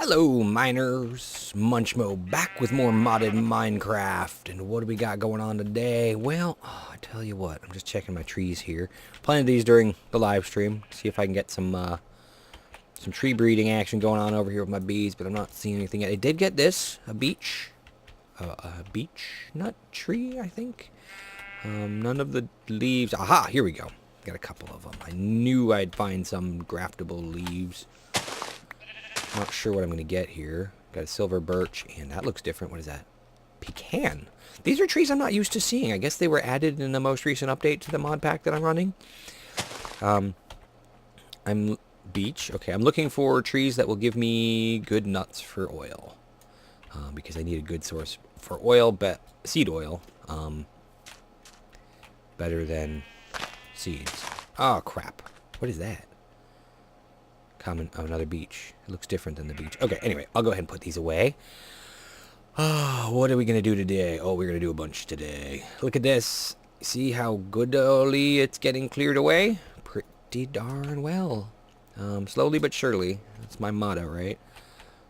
Hello miners, Munchmo back with more modded Minecraft. And what do we got going on today? Well, I tell you what, I'm just checking my trees here. Planted these during the live stream. See if I can get some tree breeding action going on over here with my bees, but I'm not seeing anything yet. I did get this, a beech nut tree, I think. None of the leaves. Aha, here we go. Got a couple of them. I knew I'd find some graftable leaves. Not sure what I'm going to get here. Got a silver birch, and that looks different. What is that? Pecan. These are trees I'm not used to seeing. I guess they were added in the most recent update to the mod pack that I'm running. I'm beech. Okay, I'm looking for trees that will give me good nuts for oil. Because I need a good source for oil, seed oil. Better than seeds. Oh, crap. What is that? Common, oh, another beech. It looks different than the beech. Okay, anyway, I'll go ahead and put these away. Oh, what are we going to do today? Oh, we're going to do a bunch today. Look at this. See how goodly it's getting cleared away? Pretty darn well. Slowly but surely. That's my motto, right?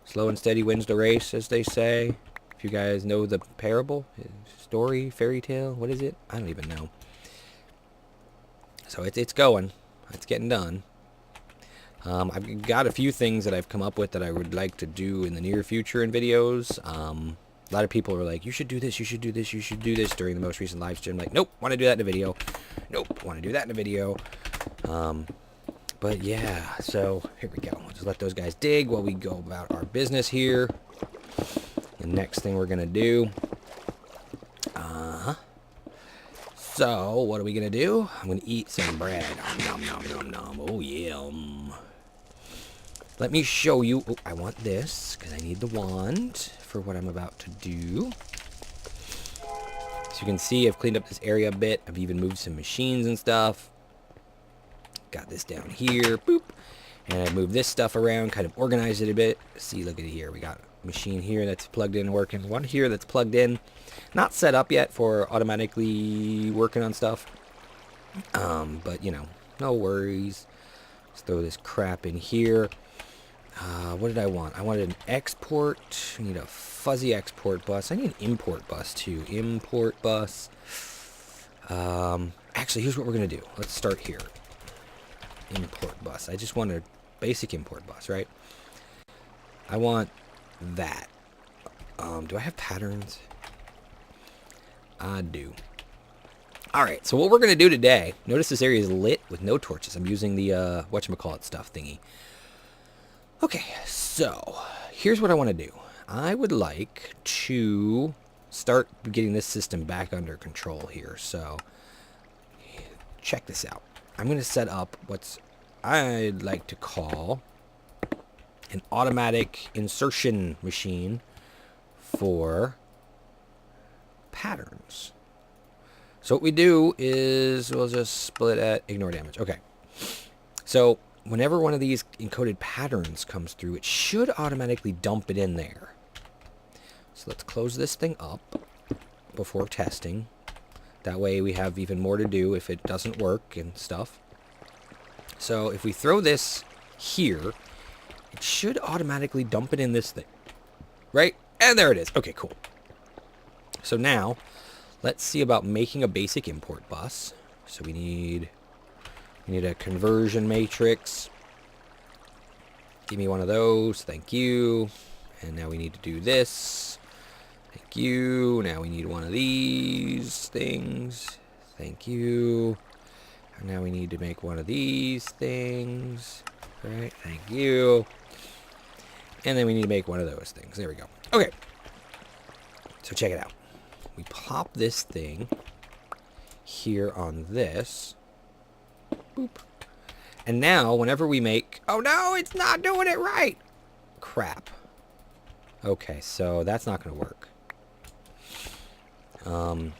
Slow and steady wins the race, as they say. If you guys know the parable, story, fairy tale, what is it? I don't even know. So it's going. It's getting done. I've got a few things that I've come up with that I would like to do in the near future in videos. A lot of people are like, you should do this, you should do this, you should do this during the most recent live stream. Like, nope, want to do that in a video. Nope, want to do that in a video. But yeah, so here we go. We'll just let those guys dig while we go about our business here. The next thing we're going to do. So, what are we going to do? I'm going to eat some bread. Nom, nom, nom, nom. Oh, yum. Let me show you. Oh, I want this because I need the wand for what I'm about to do. So you can see I've cleaned up this area a bit. I've even moved some machines and stuff. Got this down here. Boop. And I moved this stuff around, kind of organized it a bit. See, look at it here. We got a machine here that's plugged in and working. One here that's plugged in. Not set up yet for automatically working on stuff. But, you know, no worries. Let's throw this crap in here. What did I want? I wanted an export. I need a fuzzy export bus. I need an import bus, too. Import bus. Actually, here's what we're going to do. Let's start here. Import bus. I just want a basic import bus, right? I want that. Do I have patterns? I do. Alright, so what we're going to do today, notice this area is lit with no torches. I'm using the, whatchamacallit stuff thingy. Okay, so here's what I want to do. I would like to start getting this system back under control here. So, check this out. I'm going to set up what I'd like to call an automatic insertion machine for patterns. So what we do is we'll just split at ignore damage. Okay. So whenever one of these encoded patterns comes through, it should automatically dump it in there. So let's close this thing up before testing. That way we have even more to do if it doesn't work and stuff. So if we throw this here, it should automatically dump it in this thing. Right? And there it is. Okay, cool. So now, let's see about making a basic import bus. So we need a conversion matrix. Give me one of those. Thank you. And now we need to do this. Thank you. Now we need one of these things. Thank you. And now we need to make one of these things. All right. Thank you. And then we need to make one of those things. There we go. Okay. So check it out. We pop this thing here on this. Boop. And now, whenever we make... Oh, no, it's not doing it right. Crap. Okay, so that's not going to work. So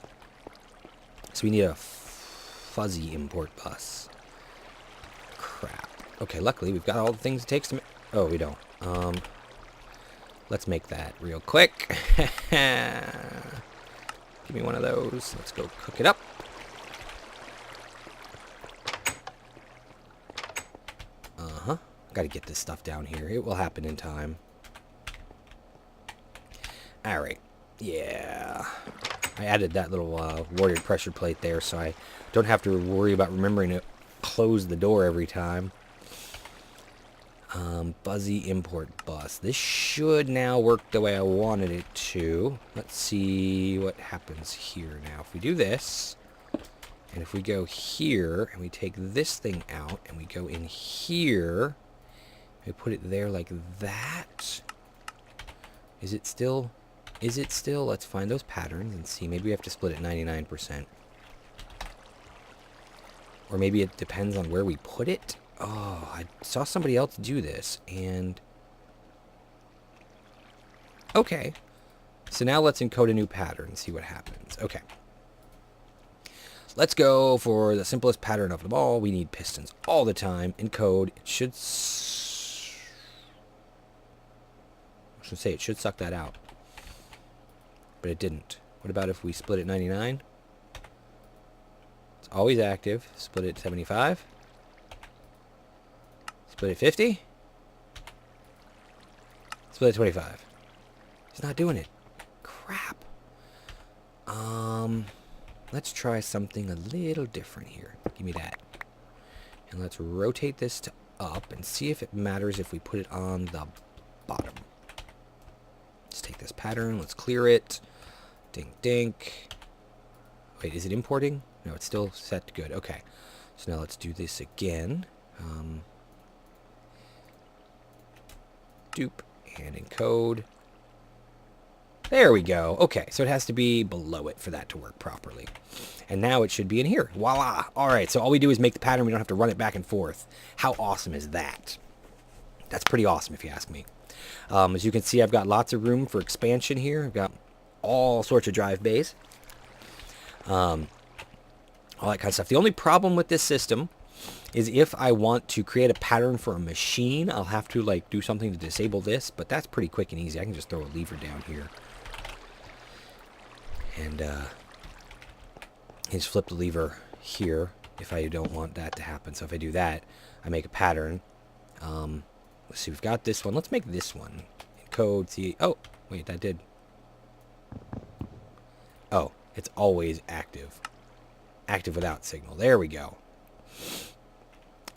we need a fuzzy import bus. Crap. Okay, luckily, we've got all the things it takes to make... Oh, we don't. Let's make that real quick. Give me one of those. Let's go cook it up. Got to get this stuff down here. It will happen in time. Alright. Yeah. I added that little warded pressure plate there so I don't have to worry about remembering to close the door every time. Buzzy import bus. This should now work the way I wanted it to. Let's see what happens here now. If we do this, and if we go here, and we take this thing out, and we go in here, we put it there like that. Is it still? Is it still? Let's find those patterns and see. Maybe we have to split it 99%. Or maybe it depends on where we put it. Oh, I saw somebody else do this, and... Okay. So now let's encode a new pattern and see what happens. Okay. Let's go for the simplest pattern of them all. We need pistons all the time. Encode. It should... I should say it should suck that out. But it didn't. What about if we split it 99? It's always active. Split it 75. Split it 50. Split it 25. It's not doing it. Crap. Let's try something a little different here. Give me that. And let's rotate this to up and see if it matters if we put it on the bottom. Let's take this pattern. Let's clear it. Dink, dink. Wait, is it importing? No, it's still set good. Okay. So now let's do this again. Dupe and encode. There we go. Okay, so it has to be below it for that to work properly. And now it should be in here. Voila! Alright, so all we do is make the pattern. We don't have to run it back and forth. How awesome is that? That's pretty awesome if you ask me. As you can see, I've got lots of room for expansion here. I've got all sorts of drive bays. All that kind of stuff. The only problem with this system is if I want to create a pattern for a machine, I'll have to like do something to disable this, but that's pretty quick and easy. I can just throw a lever down here. And just flip the lever here if I don't want that to happen. So if I do that, I make a pattern. Let's see, we've got this one. Let's make this one. Encode, see, oh, wait, that did. Oh, it's always active. Active without signal. There we go.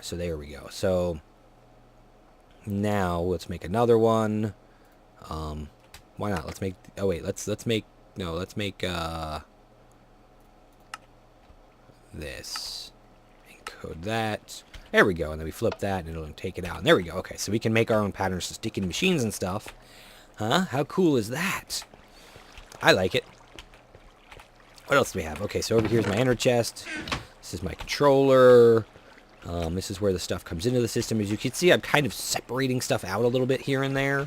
So there we go. So now let's make another one. Why not? Let's make, oh wait, let's make this. Encode that. There we go. And then we flip that and it'll take it out. And there we go. Okay, so we can make our own patterns to stick in machines and stuff. Huh? How cool is that? I like it. What else do we have? Okay, so over here's my enter chest. This is my controller. This is where the stuff comes into the system. As you can see, I'm kind of separating stuff out a little bit here and there.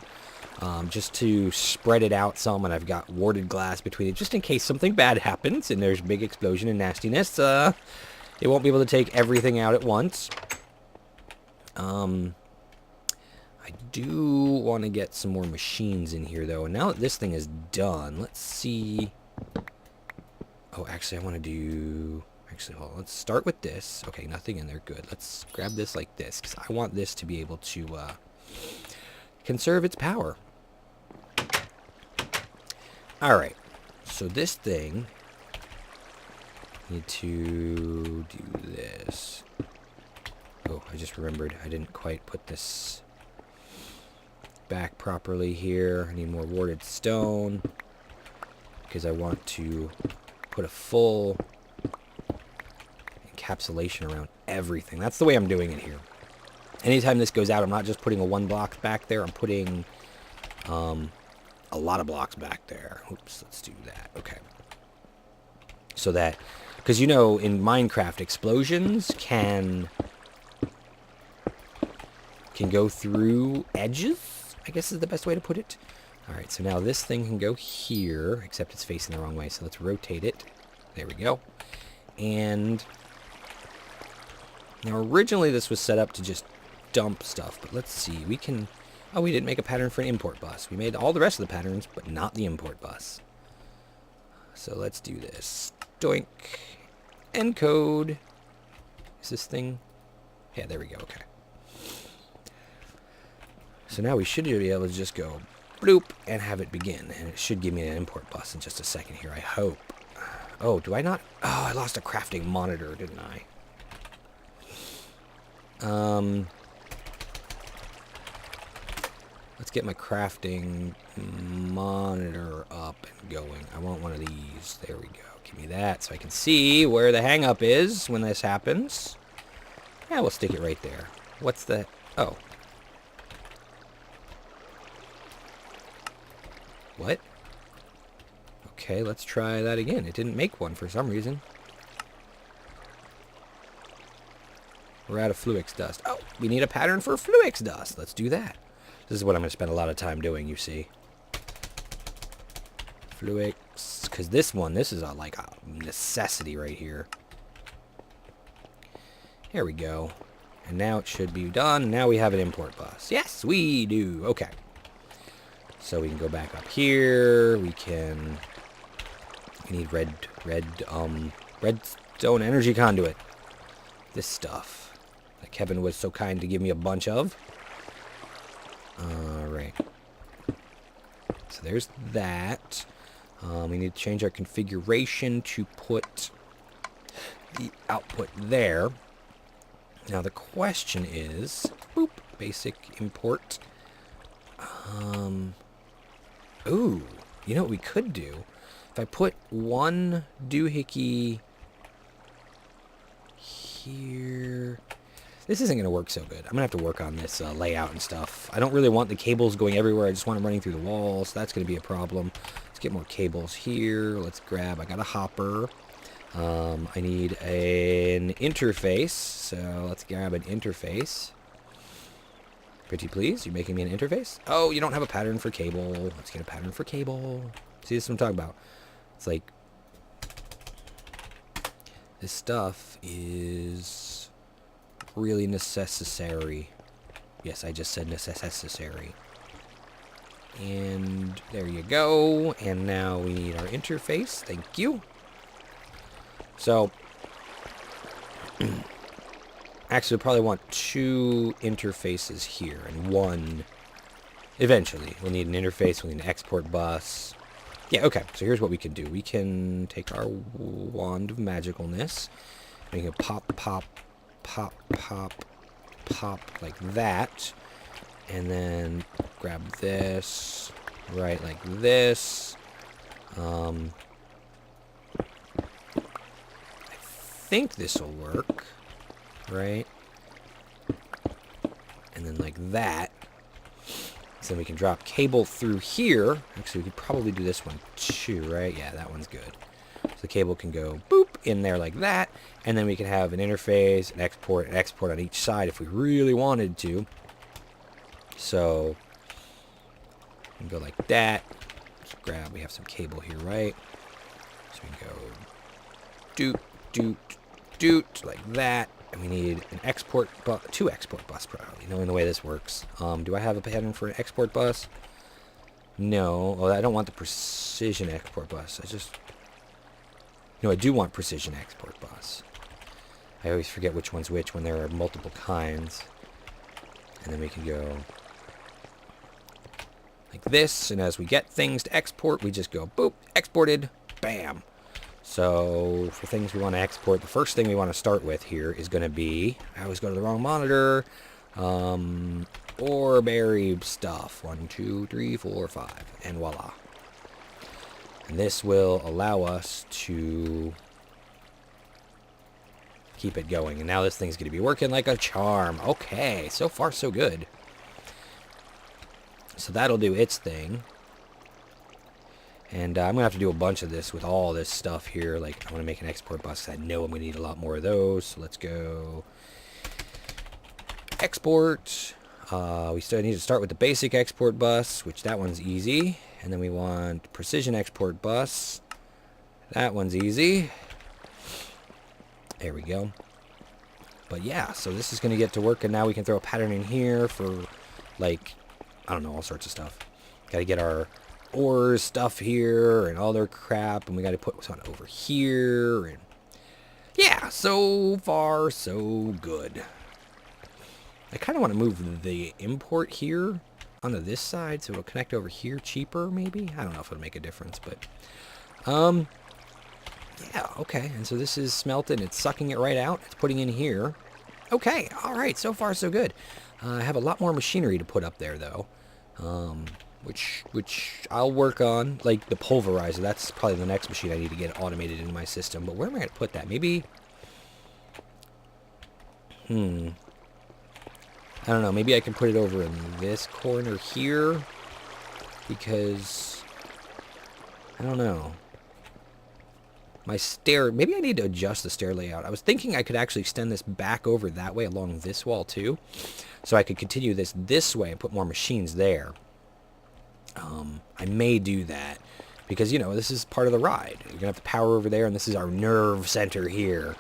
Just to spread it out some, and I've got warded glass between it, just in case something bad happens and there's a big explosion and nastiness. It won't be able to take everything out at once. I do want to get some more machines in here, though. And now that this thing is done, let's see. Oh, actually, I want to do... Actually, hold on. Let's start with this. Okay, nothing in there. Good. Let's grab this like this, because I want this to be able to conserve its power. Alright. So this thing... need to do this. Oh, I just remembered. I didn't quite put this back properly here. I need more warded stone, because I want to put a full encapsulation around everything. That's the way I'm doing it here. Anytime this goes out, I'm not just putting a one block back there. I'm putting a lot of blocks back there. Oops, let's do that. Okay. So that, because you know, in Minecraft, explosions can go through edges, I guess is the best way to put it. Alright, so now this thing can go here, except it's facing the wrong way, so let's rotate it. There we go. And now originally this was set up to just dump stuff, but let's see, we can... Oh, we didn't make a pattern for an import bus. We made all the rest of the patterns, but not the import bus. So let's do this. Doink. Encode. Is this thing... Yeah, there we go, okay. So now we should be able to just go bloop, and have it begin. And it should give me an import bus in just a second here, I hope. Oh, do I not? Oh, I lost a crafting monitor, didn't I? Let's get my crafting monitor up and going. I want one of these. There we go. Give me that so I can see where the hang up is when this happens. Yeah, we'll stick it right there. What's the... Oh. What? Okay, let's try that again. It didn't make one for some reason. We're out of Fluix dust. Oh, we need a pattern for Fluix dust. Let's do that. This is what I'm going to spend a lot of time doing, you see. Fluix. Because this is like a necessity right here. There we go. And now it should be done. Now we have an import bus. Yes, we do. Okay. So we can go back up here. We need redstone energy conduit. This stuff that Kevin was so kind to give me a bunch of. Alright. So there's that. We need to change our configuration to put the output there. Now the question is, boop, basic import. Ooh, you know what we could do? If I put one doohickey here... This isn't going to work so good. I'm going to have to work on this layout and stuff. I don't really want the cables going everywhere. I just want them running through the walls. That's going to be a problem. Let's get more cables here. Let's grab... I got a hopper. I need an interface. So let's grab an interface. Pretty please, you're making me an interface? Oh, you don't have a pattern for cable. Let's get a pattern for cable. See, this is what I'm talking about. It's like... This stuff is... really necessary. Yes, I just said necessary. And there you go. And now we need our interface. Thank you. So, actually, we'll probably want two interfaces here and one eventually. We'll need an interface. We'll need an export bus. Yeah, okay. So here's what we can do. We can take our wand of magicalness. We can pop, pop, pop, pop, pop like that. And then grab this, right like this. I think this will work, right? And then like that. So then we can drop cable through here. Actually, we could probably do this one too, right? Yeah, that one's good. So the cable can go boop in there like that. And then we can have an interface, an export on each side if we really wanted to. So we can go like that. Let's grab, we have some cable here, right? So we can go doot, doot, doot, like that. And we need an export bus, two export bus probably, knowing the way this works. Do I have a pattern for an export bus? No. Oh, I don't want the precision export bus. No, I do want precision export bus. I always forget which one's which when there are multiple kinds. And then we can go like this. And as we get things to export, we just go boop, exported, bam. So for things we want to export, the first thing we want to start with here is going to be, I always go to the wrong monitor, ore berry stuff. 1, 2, 3, 4, 5, and voila. And this will allow us to keep it going. And now this thing's going to be working like a charm. Okay, so far so good. So that'll do its thing. And I'm going to have to do a bunch of this with all this stuff here. Like, I want to make an export bus. I know I'm going to need a lot more of those. So let's go export. We still need to start with the basic export bus, which that one's easy. And then we want precision export bus. That one's easy. There we go. But yeah, so this is going to get to work. And now we can throw a pattern in here for, like, I don't know, all sorts of stuff. Got to get our ore stuff here and all their crap, and we got to put one over here, and yeah, so far so good. I kind of want to move the import here onto this side so it'll connect over here cheaper, maybe? I don't know if it'll make a difference, but... yeah, okay. And so this is smelted. It's sucking it right out. It's putting in here. Okay, all right. So far, so good. I have a lot more machinery to put up there, though, which I'll work on. Like the pulverizer. That's probably the next machine I need to get automated into my system. But where am I going to put that? Maybe... I don't know. Maybe I can put it over in this corner here. Because... I don't know. My stair, maybe I need to adjust the stair layout. I was thinking I could actually extend this back over that way along this wall too. So I could continue this way and put more machines there. I may do that because, you know, this is part of the ride. You're going to have the power over there and this is our nerve center here.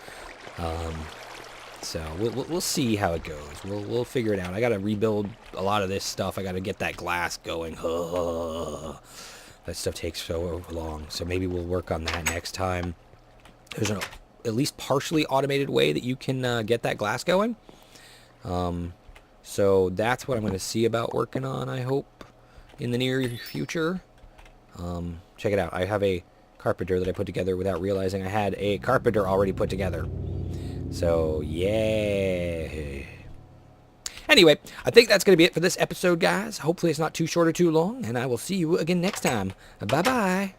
So we'll see how it goes. We'll figure it out. I got to rebuild a lot of this stuff. I got to get that glass going. That stuff takes so long, so maybe we'll work on that next time. There's an at least partially automated way that you can get that glass going. So that's what I'm going to see about working on, I hope, in the near future. Check it out. I have a carpenter that I put together without realizing I had a carpenter already put together. So, yeah. Anyway, I think that's going to be it for this episode, guys. Hopefully it's not too short or too long, and I will see you again next time. Bye-bye.